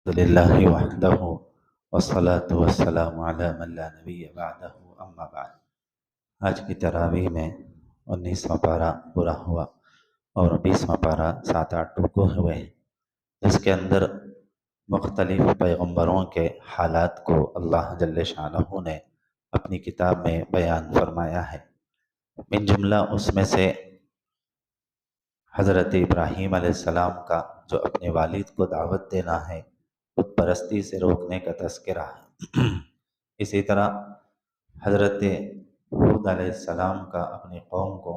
للہ وحدہ والصلاة والسلام علی من لا نبی بعدہ اما بعد۔ آج کی تراویح میں 19واں پارہ پورا ہوا اور 20واں پارہ 7-8 ٹکڑے ہوئے ہیں، جس کے اندر مختلف پیغمبروں کے حالات کو اللہ جل شانہ نے اپنی کتاب میں بیان فرمایا ہے۔ من جملہ اس میں سے حضرت ابراہیم علیہ السلام کا جو اپنے والد کو دعوت دینا ہے، بت پرستی سے روکنے کا تذکرہ ہے۔ اسی طرح حضرت ہود علیہ السلام کا اپنی قوم کو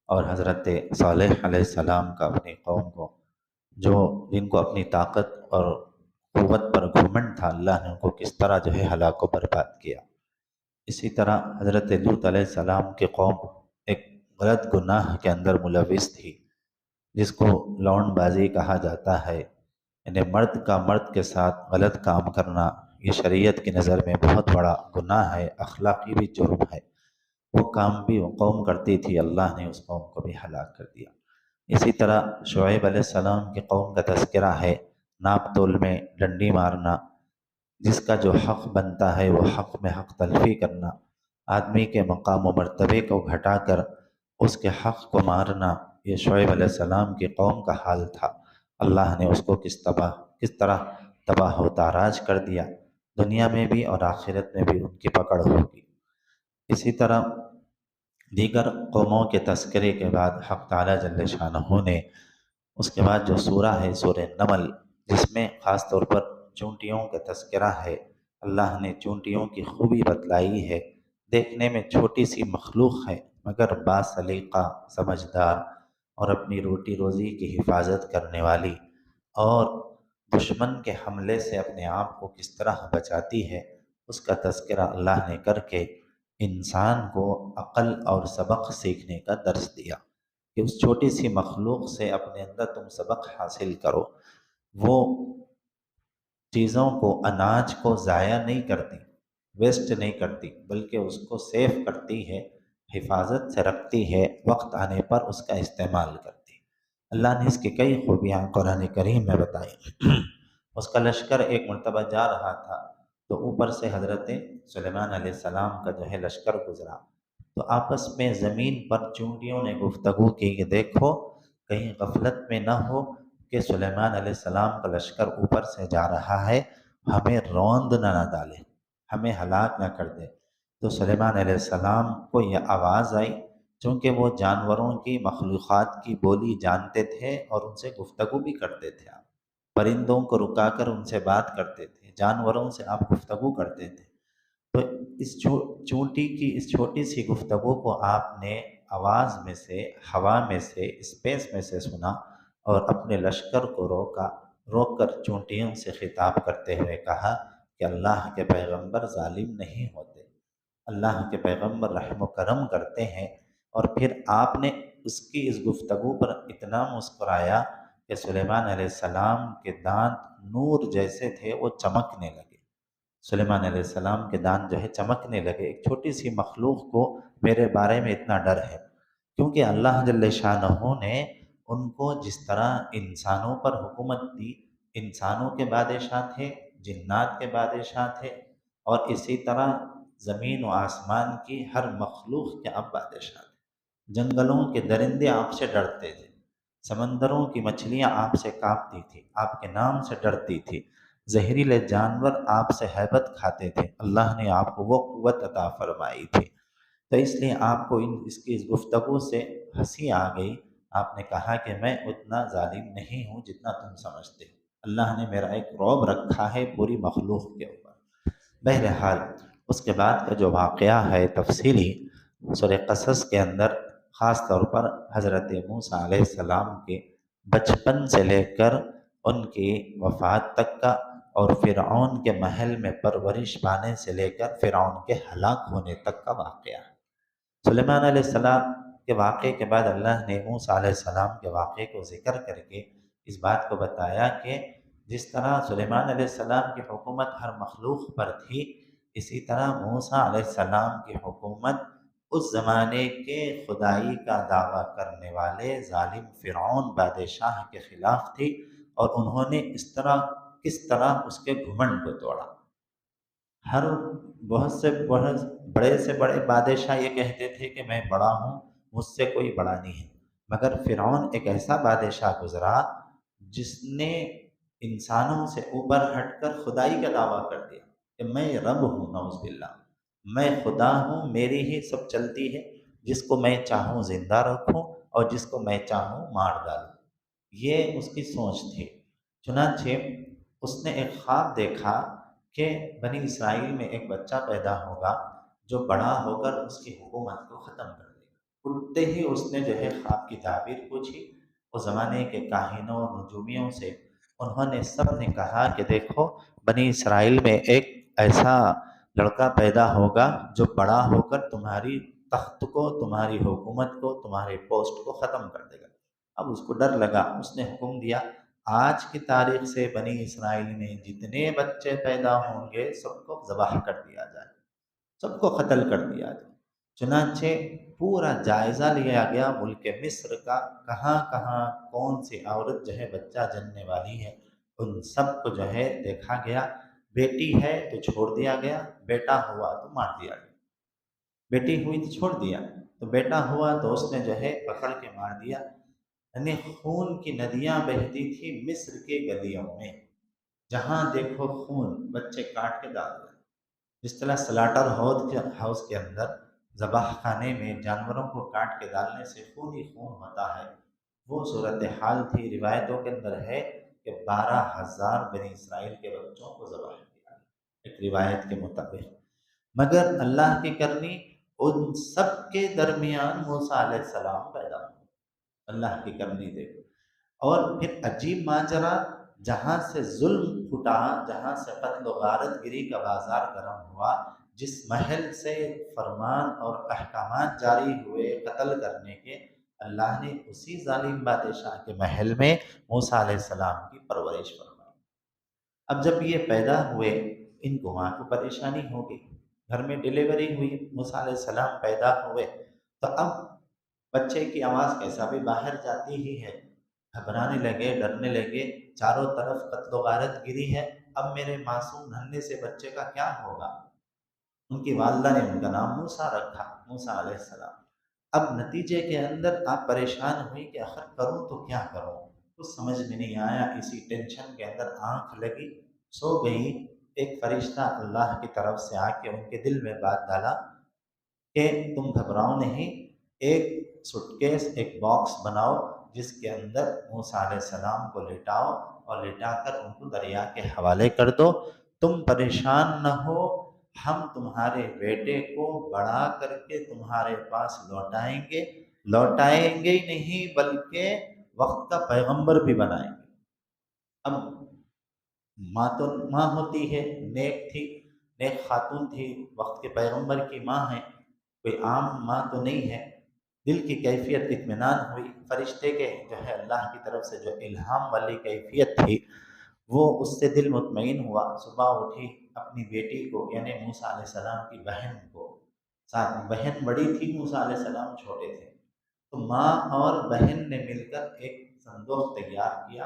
اور حضرت صالح علیہ السلام کا اپنی قوم کو، جن کو اپنی طاقت اور قوت پر گھمنڈ تھا، اللہ نے ان کو کس طرح ہلاک و برباد کیا۔ اسی طرح حضرت لوط علیہ السلام کی قوم ایک غلط گناہ کے اندر ملوث تھی، جس کو لونڈ بازی کہا جاتا ہے، یعنی مرد کا مرد کے ساتھ غلط کام کرنا۔ یہ شریعت کی نظر میں بہت بڑا گناہ ہے، اخلاقی بھی جرم ہے۔ وہ کام بھی وہ قوم کرتی تھی، اللہ نے اس قوم کو بھی ہلاک کر دیا۔ اسی طرح شعیب علیہ السلام کی قوم کا تذکرہ ہے، ناپ تول میں ڈنڈی مارنا، جس کا جو حق بنتا ہے وہ حق میں حق تلفی کرنا، آدمی کے مقام و مرتبے کو گھٹا کر اس کے حق کو مارنا، یہ شعیب علیہ السلام کی قوم کا حال تھا۔ اللہ نے اس کو کس طرح تباہ و تاراج کر دیا، دنیا میں بھی اور آخرت میں بھی ان کی پکڑ ہوگی۔ اسی طرح دیگر قوموں کے تذکرے کے بعد حق تعالی جل شانہ نے اس کے بعد جو سورہ ہے سورہ نمل، جس میں خاص طور پر چونٹیوں کا تذکرہ ہے، اللہ نے چونٹیوں کی خوبی بتلائی ہے۔ دیکھنے میں چھوٹی سی مخلوق ہے، مگر باسلیقہ، سمجھدار اور اپنی روٹی روزی کی حفاظت کرنے والی، اور دشمن کے حملے سے اپنے آپ کو کس طرح بچاتی ہے، اس کا تذکرہ اللہ نے کر کے انسان کو عقل اور سبق سیکھنے کا درس دیا کہ اس چھوٹی سی مخلوق سے اپنے اندر تم سبق حاصل کرو۔ وہ چیزوں کو، اناج کو ضائع نہیں کرتی، ویسٹ نہیں کرتی، بلکہ اس کو سیف کرتی ہے، حفاظت سے رکھتی ہے، وقت آنے پر اس کا استعمال کرتی ہے۔ اللہ نے اس کی کئی خوبیاں قرآن کریم میں بتائی۔ اس کا لشکر ایک مرتبہ جا رہا تھا تو اوپر سے حضرت سلیمان علیہ السلام کا لشکر گزرا، تو آپس میں زمین پر چونٹیوں نے گفتگو کی کہ دیکھو کہیں غفلت میں نہ ہو کہ سلیمان علیہ السلام کا لشکر اوپر سے جا رہا ہے، ہمیں روند نہ ڈالے، ہمیں ہلاک نہ کر دے۔ تو سلیمان علیہ السلام کو یہ آواز آئی، چونکہ وہ جانوروں کی، مخلوقات کی بولی جانتے تھے اور ان سے گفتگو بھی کرتے تھے۔ آپ پرندوں کو رکا کر ان سے بات کرتے تھے، جانوروں سے آپ گفتگو کرتے تھے، تو اس چونٹی کی اس چھوٹی سی گفتگو کو آپ نے آواز میں سے، ہوا میں سے، اسپیس میں سے سنا اور اپنے لشکر کو روک کر چونٹیوں سے خطاب کرتے ہوئے کہا کہ اللہ کے پیغمبر ظالم نہیں ہوتے، اللہ کے پیغمبر رحم و کرم کرتے ہیں۔ اور پھر آپ نے اس کی اس گفتگو پر اتنا مسکرایا کہ سلیمان علیہ السلام کے دانت نور جیسے تھے، وہ چمکنے لگے۔ سلیمان علیہ السلام کے دانت چمکنے لگے۔ ایک چھوٹی سی مخلوق کو میرے بارے میں اتنا ڈر ہے، کیونکہ اللہ جل شانہ نے ان کو جس طرح انسانوں پر حکومت دی، انسانوں کے بادشاہ تھے، جنات کے بادشاہ تھے، اور اسی طرح زمین و آسمان کی ہر مخلوق کے اب بادشاہ تھے۔ جنگلوں کے درندے آپ سے ڈرتے تھے، سمندروں کی مچھلیاں آپ سے کانپتی تھی، آپ کے نام سے ڈرتی تھی، زہریلے جانور آپ سے ہیبت کھاتے تھے، اللہ نے آپ کو وہ قوت عطا فرمائی تھی۔ تو اس لیے آپ کو اس کی اس گفتگو سے ہنسی آ گئی۔ آپ نے کہا کہ میں اتنا ظالم نہیں ہوں جتنا تم سمجھتے ہو، اللہ نے میرا ایک رعب رکھا ہے پوری مخلوق کے اوپر۔ بہرحال اس کے بعد کا جو واقعہ ہے تفصیلی سورہ قصص کے اندر، خاص طور پر حضرت موسیٰ علیہ السلام کے بچپن سے لے کر ان کی وفات تک کا، اور فرعون کے محل میں پرورش پانے سے لے کر فرعون کے ہلاک ہونے تک کا واقعہ ہے۔ سلیمان علیہ السلام کے واقعے کے بعد اللہ نے موسیٰ علیہ السلام کے واقعے کو ذکر کر کے اس بات کو بتایا کہ جس طرح سلیمان علیہ السلام کی حکومت ہر مخلوق پر تھی، اسی طرح موسیٰ علیہ السلام کی حکومت اس زمانے کے خدائی کا دعویٰ کرنے والے ظالم فرعون بادشاہ کے خلاف تھی، اور انہوں نے اس طرح کس طرح اس کے گھمنڈ کو توڑا۔ ہر بہت بڑے سے بڑے بادشاہ یہ کہتے تھے کہ میں بڑا ہوں، مجھ سے کوئی بڑا نہیں ہے، مگر فرعون ایک ایسا بادشاہ گزرا جس نے انسانوں سے اوپر ہٹ کر خدائی کا دعویٰ کر دیا کہ میں رب ہوں، نعوذ باللہ، میں خدا ہوں، میری ہی سب چلتی ہے، جس کو میں چاہوں زندہ رکھوں اور جس کو میں چاہوں مار ڈالوں۔ یہ اس کی سوچ تھی۔ چنانچہ اس نے ایک خواب دیکھا کہ بنی اسرائیل میں ایک بچہ پیدا ہوگا جو بڑا ہو کر اس کی حکومت کو ختم کر دے گا۔ اٹھتے ہی اس نے جو ہے خواب کی تعبیر پوچھی، اس زمانے کے کاہنوں اور نجومیوں سے۔ انہوں نے سب نے کہا کہ دیکھو، بنی اسرائیل میں ایک ایسا لڑکا پیدا ہوگا جو بڑا ہو کر تمہاری تخت کو، تمہاری حکومت کو، تمہارے پوسٹ کو ختم کر دے گا۔ اب اس کو ڈر لگا، اس نے حکم دیا آج کی تاریخ سے بنی اسرائیل میں جتنے بچے پیدا ہوں گے سب کو ذبح کر دیا جائے، سب کو قتل کر دیا جائے۔ چنانچہ پورا جائزہ لیا گیا ملک مصر کا، کہاں کہاں کون سی عورت جو ہے بچہ جننے والی ہے، ان سب کو جو ہے دیکھا گیا۔ بیٹی ہے تو چھوڑ دیا گیا، بیٹا ہوا تو مار دیا گیا۔ بیٹی ہوئی تو چھوڑ دیا، تو بیٹا ہوا تو اس نے جو ہے پکڑ کے مار دیا۔ یعنی خون کی ندیاں بہتی تھی مصر کے گلیوں میں، جہاں دیکھو خون، بچے کاٹ کے ڈال دیا۔ جس طرح سلاٹر ہاؤس کے اندر، ذبح خانے میں جانوروں کو کاٹ کے ڈالنے سے خون ہی خون ہوتا ہے، وہ صورتحال تھی۔ روایتوں کے اندر ہے کہ 12,000 بنی اسرائیل کے بچوں کو ذبح کیا، ایک روایت کے مطابق۔ مگر اللہ کی کرنی، ان سب کے درمیان موسیٰ علیہ السلام پیدا ہوئے۔ اللہ کی کرنی دیکھو۔ اور پھر عجیب ماجرا، جہاں سے ظلم پھوٹا، جہاں سے قتل و غارت گری کا بازار گرم ہوا، جس محل سے فرمان اور احکامات جاری ہوئے قتل کرنے کے، اللہ نے اسی ظالم بادشاہ کے محل میں موسیٰ علیہ السلام کی پرورش فرمائی۔ اب جب یہ پیدا ہوئے، ان کو ماں کو پریشانی ہو گئی، گھر میں ڈیلیوری ہوئی، موسیٰ علیہ السلام پیدا ہوئے، تو اب بچے کی آواز کیسا بھی باہر جاتی ہی ہے، گھبرانے لگے، ڈرنے لگے، چاروں طرف قتل و غارت گری ہے، اب میرے معصوم ننھے سے بچے کا کیا ہوگا؟ ان کی والدہ نے ان کا نام موسیٰ رکھا، موسیٰ علیہ السلام۔ اب نتیجے کے اندر آپ پریشان ہوئی کہ آخر کروں تو کیا کروں، کچھ سمجھ میں نہیں آیا۔ اسی ٹینشن کے اندر آنکھ لگی، سو گئی۔ ایک فرشتہ اللہ کی طرف سے آ کے ان کے دل میں بات ڈالا کہ تم گھبراؤ نہیں، ایک سوٹ کیس، ایک باکس بناؤ جس کے اندر موسیٰ علیہ السلام کو لٹاؤ اور لٹا کر ان کو دریا کے حوالے کر دو۔ تم پریشان نہ ہو، ہم تمہارے بیٹے کو بڑا کر کے تمہارے پاس لوٹائیں گے ہی نہیں بلکہ وقت کا پیغمبر بھی بنائیں گے۔ اب ماں تو ماں ہوتی ہے، نیک تھی، نیک خاتون تھی، وقت کے پیغمبر کی ماں ہے، کوئی عام ماں تو نہیں ہے۔ دل کی کیفیت اطمینان ہوئی، فرشتے کے جو ہے اللہ کی طرف سے جو الہام والی کیفیت تھی وہ اس سے دل مطمئن ہوا۔ صبح اٹھی، اپنی بیٹی کو یعنی موسیٰ علیہ السلام کی بہن کو ساتھ، بہن بڑی تھی، موسیٰ علیہ السلام چھوٹے تھے، تو ماں اور بہن نے مل کر ایک صندوق تیار کیا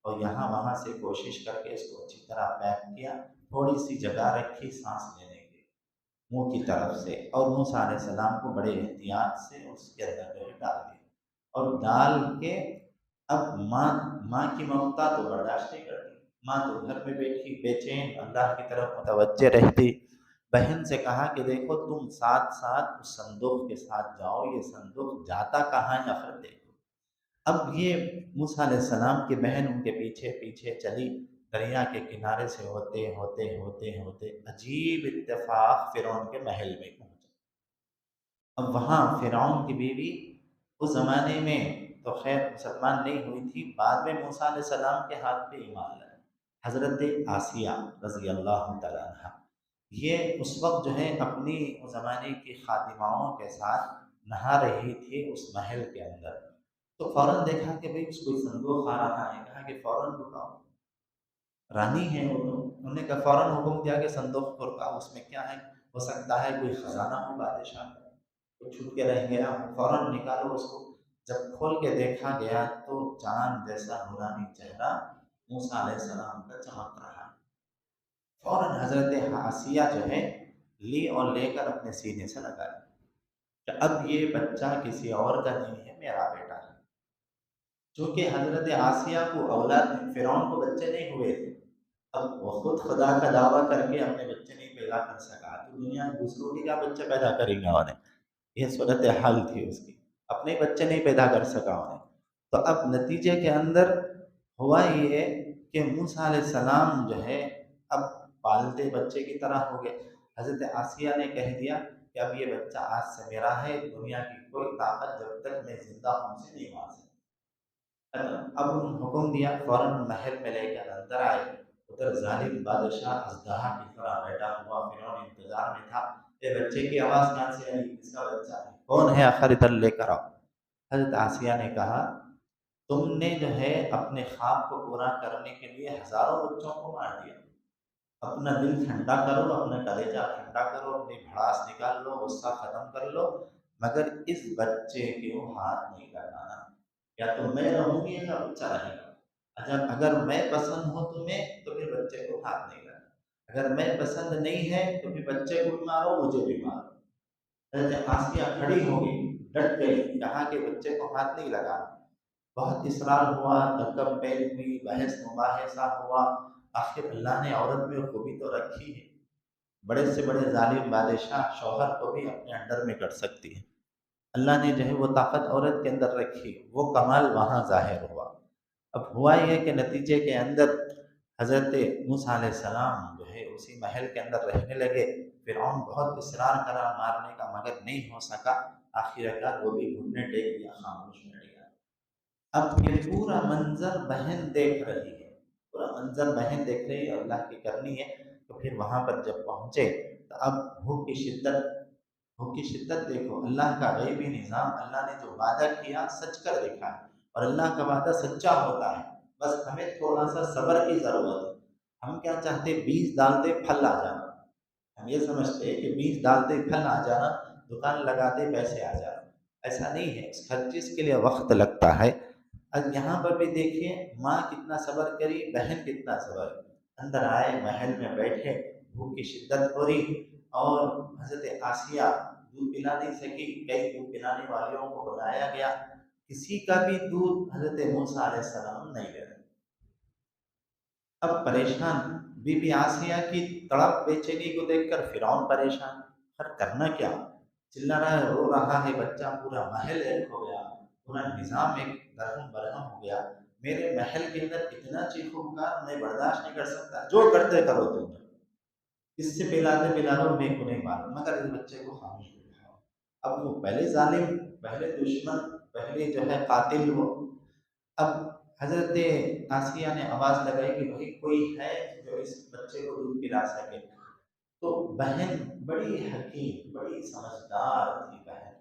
اور یہاں وہاں سے کوشش کر کے اس کو اچھی طرح پیک کیا، تھوڑی سی جگہ رکھی سانس لینے کے منہ کی طرف سے، اور موسیٰ علیہ السلام کو بڑے احتیاط سے اس کے اندر جو ہے ڈال دیا، اور ڈال کے اب ماں کی ممتا تو برداشت نہیں کرتی، ماں تو گھر میں بیٹھی بے چین اللہ کی طرف متوجہ رہتی۔ بہن سے کہا کہ دیکھو تم ساتھ ساتھ اس صندوق کے ساتھ جاؤ، یہ صندوق جاتا کہاں ہے آخر دیکھو۔ اب یہ موسیٰ علیہ السلام کی بہن ان کے پیچھے پیچھے چلی، دریا کے کنارے سے ہوتے ہوتے ہوتے ہوتے عجیب اتفاق فرعون کے محل میں پہنچا۔ اب وہاں فرعون کی بیوی اس زمانے میں تو خیر مسلمان نہیں ہوئی تھی، بعد میں موسیٰ علیہ السلام کے ہاتھ پہ ایمان لائے، حضرت آسیہ رضی اللہ تعالیٰ عنہ۔ یہ اس وقت جو ہے اپنی اس زمانے کی خادماؤں کے ساتھ نہا رہی تھی اس محل کے اندر، تو فوراً دیکھا کہ بھئی اس کوئی صندوق آ رہا ہے، کہا کہ فوراً رکاؤ، رانی ہے وہ تو، انہوں نے کہا فوراً حکم دیا کہ صندوق کو رکاؤ، اس میں کیا ہے، ہو سکتا ہے کوئی خزانہ ہو بادشاہ کا، تو چھپ کے رہ گیا، فوراً نکالو اس کو۔ جب کھول کے دیکھا گیا تو چاند جیسا نورانی چہرہ، موسیٰ علیہ السلام کا چمک رہا ہے۔ فوراً حضرت آسیہ جو ہے لی اور لے کر اپنے سینے سے لگا لی کہ اب یہ بچہ کسی اور کا نہیں ہے، میرا بیٹا ہے۔ چونکہ حضرت آسیہ کو اولاد فرعون کو بچے نہیں ہوئے تھے، اب وہ خود خدا کا دعویٰ کر کے اپنے بچے نہیں پیدا کر سکا تو دنیا میں دوسروں کے کیا بچے پیدا کریں گے انہیں؟ یہ صورت حال تھی اس کی، اپنے بچے نہیں پیدا کر سکا انہیں۔ تو اب نتیجے کے اندر ہوا یہ کہ موسیٰ علیہ السلام جو ہے اب پالتے بچے کی طرح ہو گئے۔ حضرت آسیہ نے کہہ دیا کہ اب یہ بچہ آج سے میرا ہے، دنیا کی کوئی طاقت جب تک میں زندہ ہوں سے نہیں مار سکتی۔ اب حکم دیا، فوراً محل میں لے کر اندر آئے۔ ادھر ظالم بادشاہ اژدہا کی طرح بیٹھا ہوا فرعون انتظار میں تھا، یہ بچے کی آواز کہاں سے آئی، کس کا بچہ ہے، کون ہے، آخر ادھر لے کر آؤ۔ حضرت آسیہ نے کہا تم نے جو ہے اپنے خواب کو پورا کرنے کے لیے ہزاروں بچوں کو مار دیا، اپنا دل ٹھنڈا کرو، اپنا کلیجہ ٹھنڈا کرو، اپنی بھڑاس نکال لو، غصہ ختم کر لو، مگر اس بچے کو ہاتھ نہیں لگانا۔ یا تو میں رہوں گی یا بچہ رہے گا، اگر میں پسند ہوں تمہیں تو پھر بچے کو ہاتھ نہیں لگانا، اگر میں پسند نہیں ہے تو پھر بچے کو بھی مارو، مجھے بھی مارو۔ حضرت آسیہ کھڑی ہو گئی، ڈٹ گئی، کہا کہ بچے کو ہاتھ نہیں لگانا۔ بہت اصرار ہوا، دھکم پیر ہوئی، بحث مباحثہ ہوا، آخر اللہ نے عورت میں خوبی تو رکھی ہے، بڑے سے بڑے ظالم بادشاہ شوہر کو بھی اپنے انڈر میں کر سکتی ہے، اللہ نے جو ہے وہ طاقت عورت کے اندر رکھی، وہ کمال وہاں ظاہر ہوا۔ اب ہوا یہ کہ نتیجے کے اندر حضرت موسیٰ علیہ السلام جو ہے اسی محل کے اندر رہنے لگے۔ فرعون بہت اصرار کرا مارنے کا مگر نہیں ہو سکا، آخرکار وہ بھی گھٹنے ٹیک دیا، خاموش بیٹھ گیا۔ اب یہ پورا منظر بہن دیکھ رہی ہے، پورا منظر بہن دیکھ رہی ہے، اللہ کی کرنی ہے۔ تو پھر وہاں پر جب پہنچے تو اب بھوک کی شدت دیکھو، اللہ کا غیبی نظام، اللہ نے جو وعدہ کیا سچ کر دکھا ہے، اور اللہ کا وعدہ سچا ہوتا ہے، بس ہمیں تھوڑا سا صبر کی ضرورت ہے۔ ہم کیا چاہتے، بیج ڈالتے پھل آ جانا، ہم یہ سمجھتے ہیں کہ بیج ڈالتے پھل آ جانا، دکان لگاتے پیسے آ جانا، ایسا نہیں ہے، ہر چیز کے لیے وقت لگتا ہے۔ اب یہاں پر بھی دیکھیے ماں کتنا صبر کری، بہن کتنا صبر کی۔ اندر آئے، محل میں بیٹھے، بھوک کی شدت ہو رہی، اور حضرت آسیہ دودھ پلا نہیں سکی، کئی دودھ پلانے والوں کو بلایا گیا، کسی کا بھی دودھ حضرت موسیٰ علیہ السلام نہیں لے رہے۔ اب پریشان بی بی آسیہ کی تڑپ بے چینی کو دیکھ کر فرعون پریشان، پر کرنا کیا، چلا رہا ہے، رو رہا ہے بچہ، پورا محل ایک ہو گیا، پورا نظام ایک درہم برہم ہو گیا، میرے محل کے اندر اتنا چیخو پکار میں برداشت نہیں کر سکتا، جو کرتے کرو تم، اس سے پلاتے پلاو، میں کو نہیں مارو، مگر اس بچے کو خاموش بٹھاؤ۔ اب وہ پہلے ظالم، پہلے دشمن، پہلے جو ہے قاتل، وہ اب حضرت آسیہ نے آواز لگائی کہ بھائی کوئی ہے جو اس بچے کو دودھ پلا سکے۔ تو بہن بڑی حکیم، بڑی سمجھدار تھی بہن،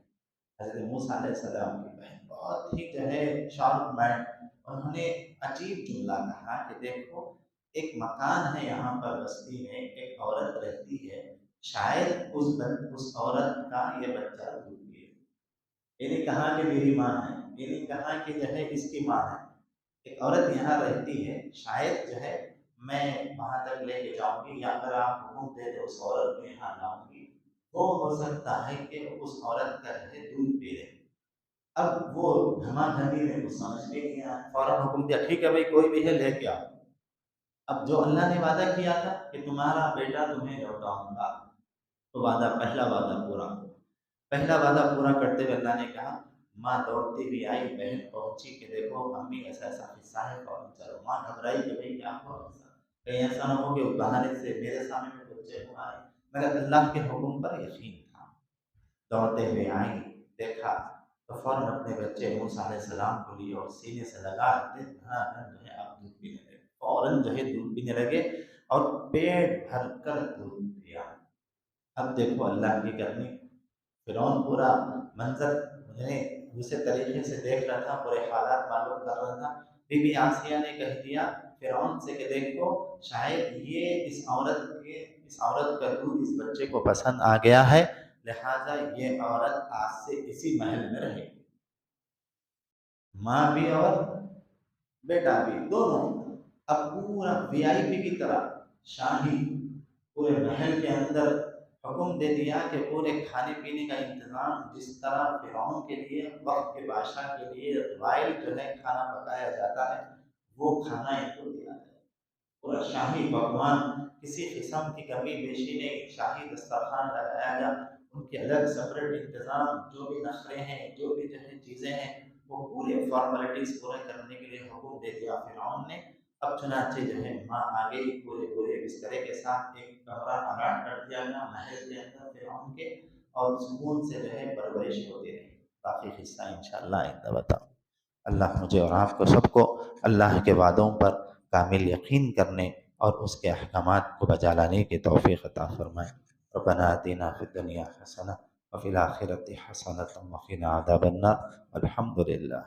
حضرت موسیٰ علیہ السلام کی بہن، بہت ہی جو ہے شارپ مائنڈ، انہوں نے عجیب جملہ کہا کہ دیکھو ایک مکان ہے یہاں پر بستی میں، ایک عورت رہتی ہے، شاید اس عورت کا یہ بچہ دودھ پیے، یہ نہیں کہا کہ میری ماں ہے، یہ نہیں کہا کہ جو ہے اس کی ماں ہے، ایک عورت یہاں رہتی ہے، شاید جو ہے میں وہاں تک لے کے جاؤں گی، یا اگر آپ حکم دے تو اس عورت کو یہاں لاؤں گی، وہ ہو سکتا ہے کہ اس عورت کا جو ہے دودھ پی لے۔ اب وہ دھما دھمی میں کچھ سمجھ میں نہیں آیا، فوراً حکم دیا ٹھیک ہے بھائی کوئی بھی ہے لے کے آؤ۔ اب جو اللہ نے وعدہ کیا تھا کہ تمہارا بیٹا تمہیں لوٹاؤں گا، تو پہلا وعدہ پورا ہوا۔ پہلا وعدہ پورا کرتے ہوئے اللہ نے کہا، ماں دوڑتی ہوئی آئی، بہن پہنچی کہ دیکھو امی ایسا ایسا قصہ ہے، فوراً چلو۔ ماں گھبرائی کہ بھائی کیا ہوا ایسا، کہیں ایسا نہ ہو کہ بہانے سے میرے سامنے میں بچے کو آئے، مگر اللہ کے حکم پر یقین تھا۔ دوڑتے ہوئے آئیں، دیکھا تو فوراً اپنے بچے موسیٰ علیہ السلام کو لیے اور سینے سے لگا جو ہے آپ دودھ پینے لگے، فوراً جو ہے دودھ پینے لگے اور پیٹ بھر کر دودھ پیا۔ اب دیکھو اللہ کی کرنی، فرعون پورا منظر دوسرے طریقے سے دیکھ رہا تھا، پورے حالات معلوم کر رہا تھا۔ بی بی آسیہ نے کہہ دیا فرعون سے کہ دیکھو شاید یہ اس عورت کا دودھ اس بچے کو پسند آ گیا ہے، لہٰذا یہ عورت آج سے اسی محل میں رہے گی، ماں بھی اور بیٹا بھی دونوں۔ اب پورا VIP کی طرح شاہی پورے محل کے اندر حکم دے دیا کہ پورے کھانے پینے کا انتظام جس طرح فرعون کے لیے وقت کے بادشاہ کے لیے رائل جو ہے کھانا پکایا جاتا ہے وہ کھانا ان کو دیا جائے، پورا شاہی پکوان، کسی قسم کی کمی بیشی نہیں، شاہی دسترخوان لگایا گیا، ان کے الگ سپریٹ انتظام، جو بھی نخرے ہیں جو بھی جو ہے چیزیں ہیں وہ پورے فارمیلٹیز پورے کرنے کے لیے حکم دے دیا فرعون نے۔ اب چنانچہ جو ہے ماں آ گئی پورے پورے بسترے کے ساتھ، ایک کمرہ آراٹ کر دیا گیا محل کے اندر فرعون کے، اور سکون سے جو ہے پرورش ہوتی رہی۔ باقی قصہ انشاءاللہ آئندہ بتاؤں۔ اللہ مجھے اور آپ کو سب کو اللہ کے وعدوں پر کامل یقین کرنے اور اس کے احکامات کو بجا لانے کی توفیق عطا فرمائے۔ ربنا آتنا فی الدنیا حسنہ وفی الآخرۃ حسنۃ وقنا عذاب النار، والحمد للہ۔